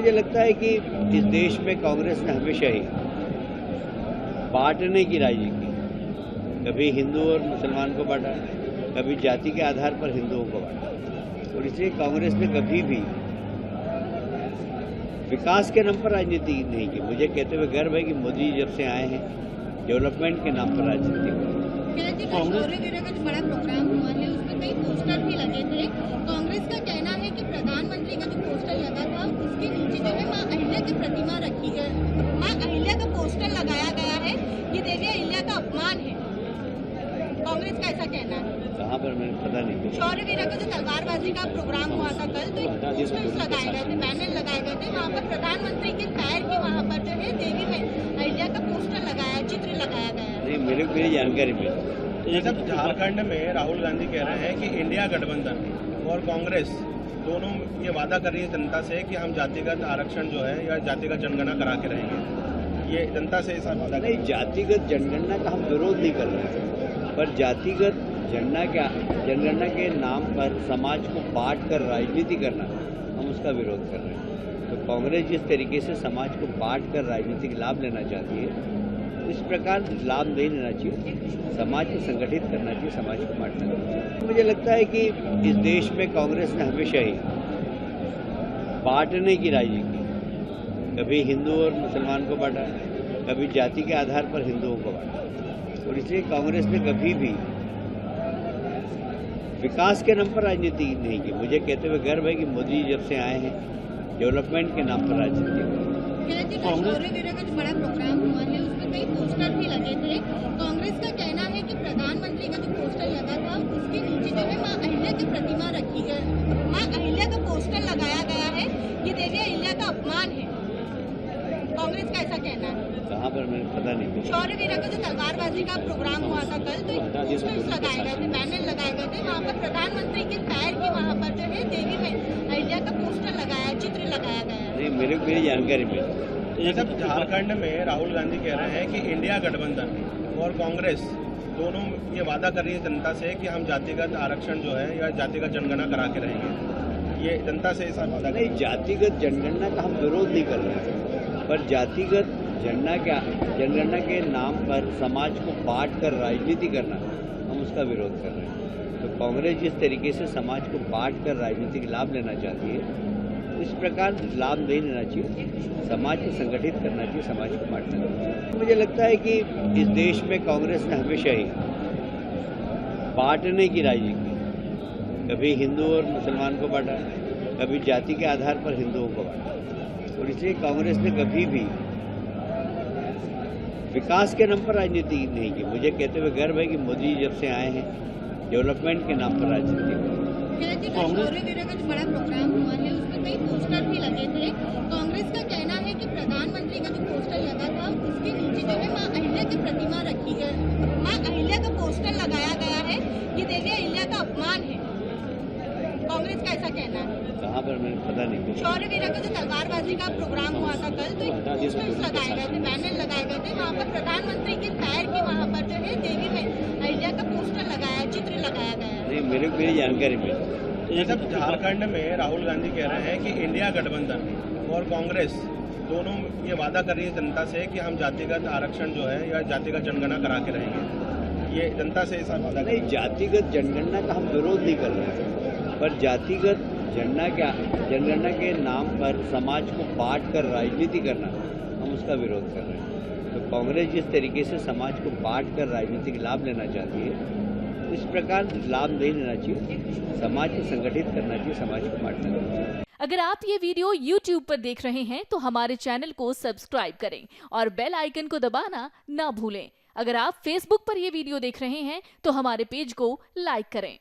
मुझे लगता है कि इस देश में कांग्रेस ने हमेशा ही बांटने की राजनीति, कभी हिंदू और मुसलमान को बांटा, कभी जाति के आधार पर हिंदुओं को बांटा, और इसलिए कांग्रेस ने कभी भी विकास के नाम पर राजनीति नहीं की। मुझे कहते हुए गर्व है कि मोदी जब से आए हैं डेवलपमेंट के नाम पर राजनीति की। गौरव का जो बड़ा प्रोग्राम हुआ है उसमें कई पोस्टर भी लगे थे। कांग्रेस का कहना है कि प्रधानमंत्री का जो पोस्टर लगा था उसके नीचे जो है मां अहिल्या की प्रतिमा रखी है, मां अहिल्या का पोस्टर लगाया गया है, ये देवी अहिल्या का अपमान है। कांग्रेस का ऐसा कहना है। कहाँ पर मैंने पता नहीं। शौर्य वीरा का जो तलवारबाजी का प्रोग्राम हुआ था कल, तो पोस्टर्स लगाए गए थे, बैनर लगाए गए थे, वहाँ पर प्रधानमंत्री के पैर के वहाँ पर जो है देवी में अहिल्या का पोस्टर लगाया, चित्र लगाया गया है। नहीं, मेरी जानकारी में जैसे झारखंड में राहुल गांधी कह रहे हैं कि इंडिया गठबंधन और कांग्रेस दोनों ये वादा कर रही है जनता से कि हम जातिगत आरक्षण जो है या जातिगत जनगणना करा के रहेंगे। ये जनता से ऐसा वादा नहीं, जातिगत जनगणना का हम विरोध नहीं कर रहे हैं, पर जातिगत जनगणना के नाम पर समाज को बांट कर राजनीति करना, हम उसका विरोध कर रहे हैं। तो कांग्रेस जिस तरीके से समाज को बांट कर राजनीतिक लाभ लेना चाहती है, इस प्रकार लाभ नहीं लेना चाहिए। समाज को संगठित करना चाहिए, समाज को बांटना चाहिए। मुझे लगता है कि इस देश में कांग्रेस ने हमेशा ही बांटने की राजनीति, कभी हिंदू और मुसलमान को बांटा, कभी जाति के आधार पर हिंदुओं को बांटा, और इसलिए कांग्रेस ने कभी भी विकास के नाम पर राजनीति नहीं की। मुझे कहते हुए गर्व है कि मोदी जब से आए हैं डेवलपमेंट के नाम पर राजनीति की। गौरव वीरा का जो बड़ा प्रोग्राम हुआ है उसमें कई पोस्टर भी लगे थे। कांग्रेस का कहना है कि प्रधानमंत्री का जो पोस्टर लगा था उसके नीचे जो है मां अहिल्या की प्रतिमा रखी है, मां अहिल्या का पोस्टर लगाया गया है, ये देवी अहिल्या का अपमान है। कांग्रेस का ऐसा कहना है। कहाँ पर मैंने पता नहीं। शौर्य वीरा का जो तलवारबाजी का प्रोग्राम हुआ था कल, तो पोस्टर्स लगाए गए थे, बैनर लगाए गए थे, वहाँ पर प्रधानमंत्री के पैर के वहाँ पर जो है देवी में अहिल्या का पोस्टर लगाया, चित्र लगाया गया है। नहीं, मेरी जानकारी में जैसे झारखंड में राहुल गांधी कह रहे हैं कि इंडिया गठबंधन और कांग्रेस दोनों ये वादा कर रही है जनता से कि हम जातिगत आरक्षण जो है या जातिगत जनगणना करा के रहेंगे। ये जनता से ऐसा वादा नहीं, जातिगत जनगणना का हम विरोध नहीं कर रहे हैं, पर जातिगत जनगणना के नाम पर समाज को बांट कर राजनीति करना, हम उसका विरोध कर रहे हैं। तो कांग्रेस जिस तरीके से समाज को बांट कर राजनीतिक लाभ लेना चाहती है, इस प्रकार लाभ नहीं लेना चाहिए। समाज को संगठित करना चाहिए, समाज को बांटना चाहिए। मुझे लगता है कि इस देश में कांग्रेस ने हमेशा ही बांटने की राजनीति, कभी हिंदू और मुसलमान को बांटा, कभी जाति के आधार पर हिंदुओं को बांटा, और इसलिए कांग्रेस ने कभी भी विकास के नाम पर राजनीति नहीं की। मुझे कहते हुए गर्व है कि मोदी जब से आए हैं डेवलपमेंट के नाम पर राजनीति की। गौरव वीरा का जो बड़ा प्रोग्राम हुआ है उसमें कई पोस्टर भी लगे थे। कांग्रेस का कहना है कि प्रधानमंत्री का जो पोस्टर लगा था उसके नीचे जो है मां अहिल्या की प्रतिमा रखी है, मां अहिल्या का पोस्टर लगाया गया है, ये देवी अहिल्या का अपमान है। कांग्रेस का ऐसा कहना है। कहाँ पर मैंने पता नहीं। शौर्य वीरा का जो तलवारबाजी का प्रोग्राम हुआ था कल, तो पोस्टर्स लगाए गए थे, बैनर लगाए गए थे, वहाँ पर प्रधानमंत्री के पैर के वहाँ पर जो है देवी में अहिल्या का पोस्टर लगाया, चित्र लगाया गया है। नहीं, मेरी जानकारी में जैसे झारखंड में राहुल गांधी कह रहे हैं कि इंडिया गठबंधन और कांग्रेस दोनों ये वादा कर रही है जनता से कि हम जातिगत आरक्षण जो है या जातिगत जनगणना करा के रहेंगे। ये जनता से ऐसा वादा नहीं, जातिगत जनगणना का हम विरोध नहीं कर रहे हैं, पर जातिगत जनगणना के नाम पर समाज को बांट कर राजनीति करना, हम उसका विरोध कर रहे हैं। तो कांग्रेस जिस तरीके से समाज को बांट कर राजनीतिक लाभ लेना चाहती है, इस प्रकार लाभ नहीं लेना चाहिए। समाज को संगठित करना चाहिए, समाज को बांटना चाहिए। अगर आप ये वीडियो YouTube पर देख रहे हैं तो हमारे चैनल को सब्सक्राइब करें और बेल आइकन को दबाना ना भूलें। अगर आप Facebook पर ये वीडियो देख रहे हैं तो हमारे पेज को लाइक करें।